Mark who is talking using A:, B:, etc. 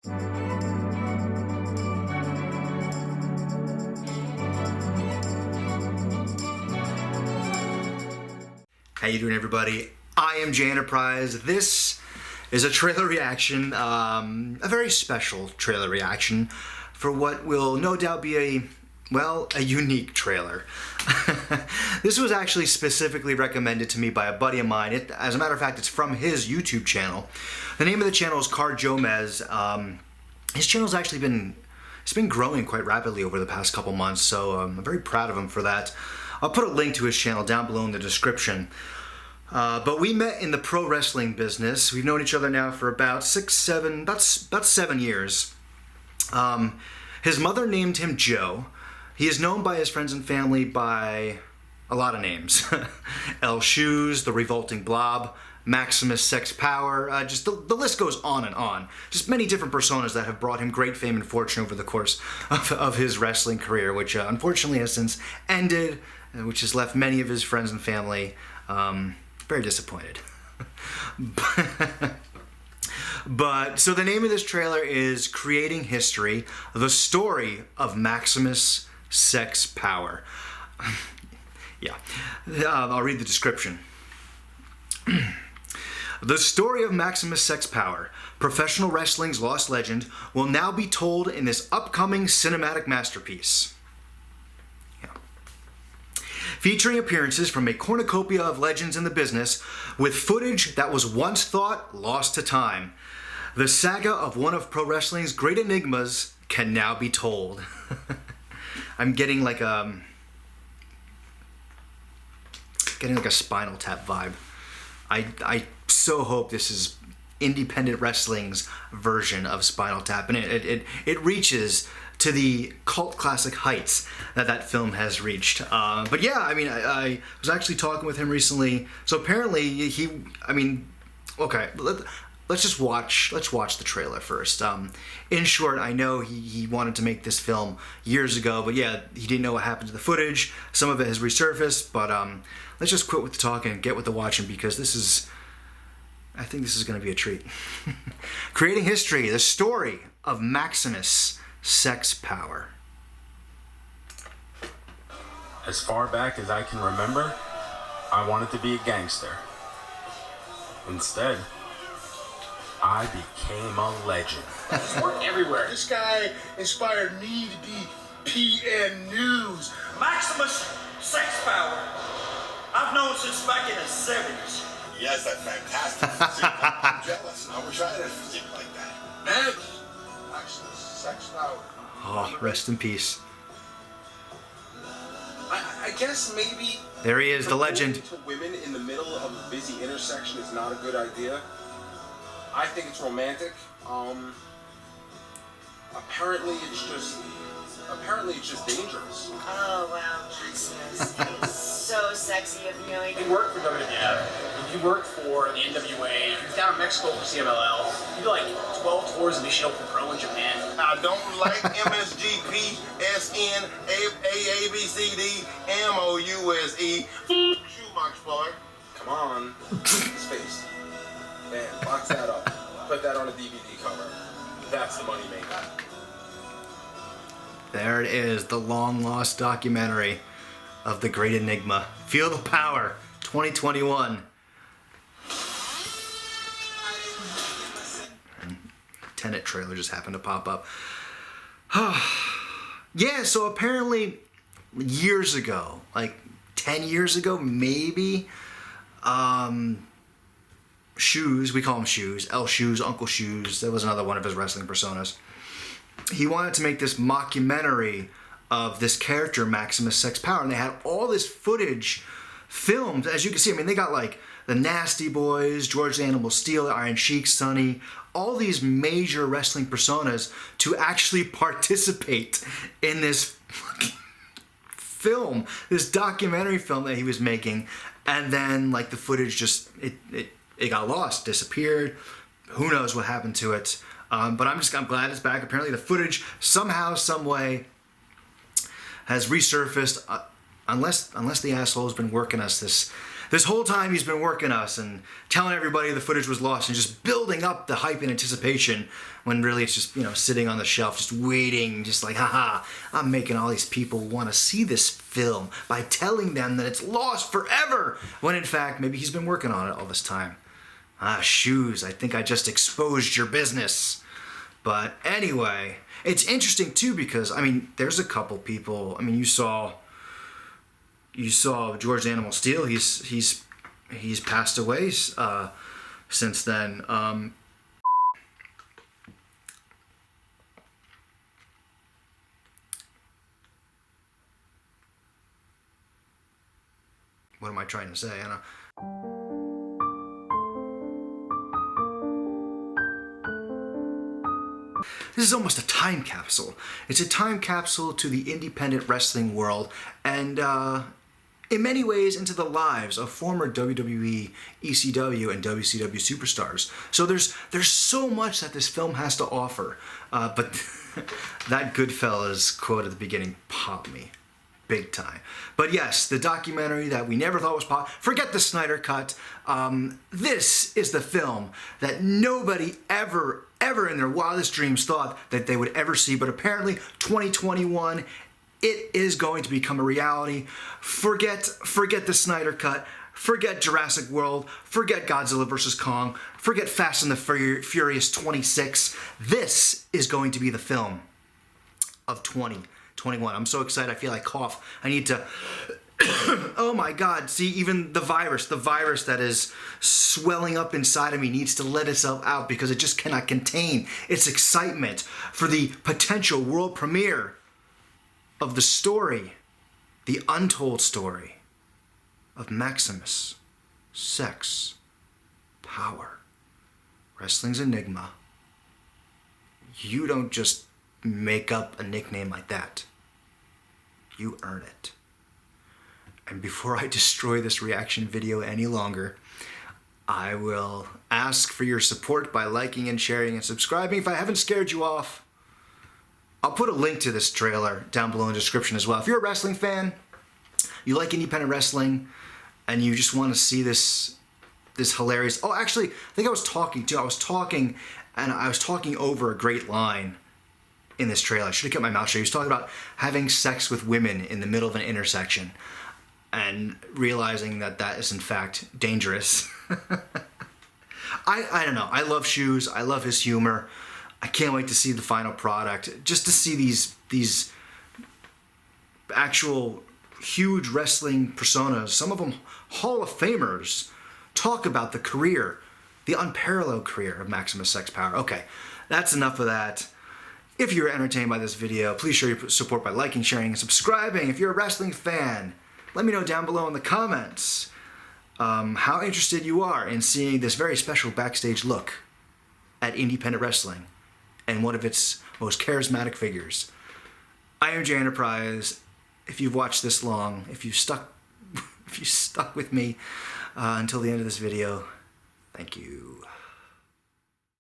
A: How you doing, everybody? I am J Enterprise. This is a trailer reaction, a very special trailer reaction for what will no doubt be a unique trailer. This was actually specifically recommended to me by a buddy of mine. As a matter of fact, it's from his YouTube channel. The name of the channel is Car Jomez. His channel's actually been growing quite rapidly over the past couple months, so I'm very proud of him for that. I'll put a link to his channel down below in the description. But we met in the pro wrestling business. We've known each other now for about 7 years. His mother named him Joe. He is known by his friends and family by a lot of names. L Shoes, the Revolting Blob, Maximus, Sex Power, just the list goes on and on. Just many different personas that have brought him great fame and fortune over the course of his wrestling career, which unfortunately has since ended, which has left many of his friends and family very disappointed. But so the name of this trailer is Creating History, the story of Maximus Sex Power. Yeah, I'll read the description. The story of Maximus Sex Power, professional wrestling's lost legend, will now be told in this upcoming cinematic masterpiece. Featuring appearances from a cornucopia of legends in the business, with footage that was once thought lost to time. The saga of one of pro wrestling's great enigmas can now be told. I'm getting like a Spinal Tap vibe. I so hope this is independent wrestling's version of Spinal Tap, and it reaches to the cult classic heights that film has reached. But yeah, I mean, I was actually talking with him recently. So apparently okay, let's just watch the trailer first. In short, I know he wanted to make this film years ago, but yeah, he didn't know what happened to the footage. Some of it has resurfaced, but let's just quit with the talking and get with the watching, because I think this is going to be a treat. Creating History, the story of Maximus Sex Power.
B: As far back as I can remember, I wanted to be a gangster. Instead, I became a legend.
C: Just work everywhere. This guy inspired me to be PN News.
D: Maximus Sex Power. I've known since back in the 70s.
C: Yes, that's fantastic. I'm jealous. I wish I had a physique like that. Next, Maximus Sex Power.
A: Oh, rest in peace.
E: I guess maybe
A: there he is, the legend.
E: To women in the middle of a busy intersection is not a good idea. I think it's romantic. Apparently it's just dangerous.
F: Oh wow, Maximus. So sexy of you.
G: He worked for WWF. He worked for the NWA. He was down in Mexico for CMLL. He did like 12 tours of Nishinoku Pro in Japan.
C: I don't like MSGP, SN, AABCD, MOUSE. You, Max Fuller.
E: Come on. His face. Man, box that up. Put that on a DVD cover. That's the money maker.
A: There it is, the long-lost documentary of the great enigma. Feel the Power, 2021. Tenet trailer just happened to pop up. Yeah, so apparently years ago, like 10 years ago, maybe, Shoes, we call him Shoes, L Shoes, Uncle Shoes, that was another one of his wrestling personas. He wanted to make this mockumentary of this character, Maximus Sex Power, and they had all this footage filmed. As you can see, I mean, they got like the Nasty Boys, George the Animal Steel, Iron Sheik, Sonny, all these major wrestling personas to actually participate in this film, this documentary film that he was making. And then like the footage just, it got lost, disappeared. Who knows what happened to it. But I'm glad it's back. Apparently the footage somehow, some way has resurfaced, unless the asshole has been working us This whole time he's been working us and telling everybody the footage was lost and just building up the hype and anticipation when really it's just, sitting on the shelf, just waiting, just like, haha, I'm making all these people want to see this film by telling them that it's lost forever, when in fact, maybe he's been working on it all this time. Ah, shoes, I think I just exposed your business. But anyway, it's interesting too because, there's a couple people, you saw George Animal Steel. He's passed away since then. What am I trying to say, Anna? This is almost a time capsule. It's a time capsule to the independent wrestling world and in many ways into the lives of former WWE, ECW, and WCW superstars. So there's so much that this film has to offer, but that Goodfellas quote at the beginning popped me big time. But yes, the documentary that we never thought was possible. Forget the Snyder Cut. This is the film that nobody ever in their wildest dreams thought that they would ever see. But apparently, 2021, it is going to become a reality. Forget the Snyder Cut. Forget Jurassic World. Forget Godzilla vs. Kong. Forget Fast and the Furious 26. This is going to be the film of 2021. I'm so excited. I feel like cough. I need to... Oh my God. See, even the virus that is swelling up inside of me needs to let itself out because it just cannot contain its excitement for the potential world premiere of the story, the untold story of Maximus, sex, power, wrestling's enigma. You don't just make up a nickname like that. You earn it. And before I destroy this reaction video any longer, I will ask for your support by liking and sharing and subscribing. If I haven't scared you off, I'll put a link to this trailer down below in the description as well. If you're a wrestling fan, you like independent wrestling, and you just want to see this hilarious... Oh, actually, I think I was talking over a great line in this trailer. I should have kept my mouth shut. He was talking about having sex with women in the middle of an intersection and realizing that is in fact dangerous. I don't know. I love Shoes. I love his humor. I can't wait to see the final product. Just to see these actual huge wrestling personas, some of them Hall of Famers, talk about the career, the unparalleled career of Maximus Sex Power. Okay, that's enough of that. If you're entertained by this video, please show your support by liking, sharing, and subscribing. If you're a wrestling fan, let me know down below in the comments how interested you are in seeing this very special backstage look at independent wrestling and one of its most charismatic figures. I am Jay Enterprise. If you've watched this long, if you stuck with me until the end of this video, thank you.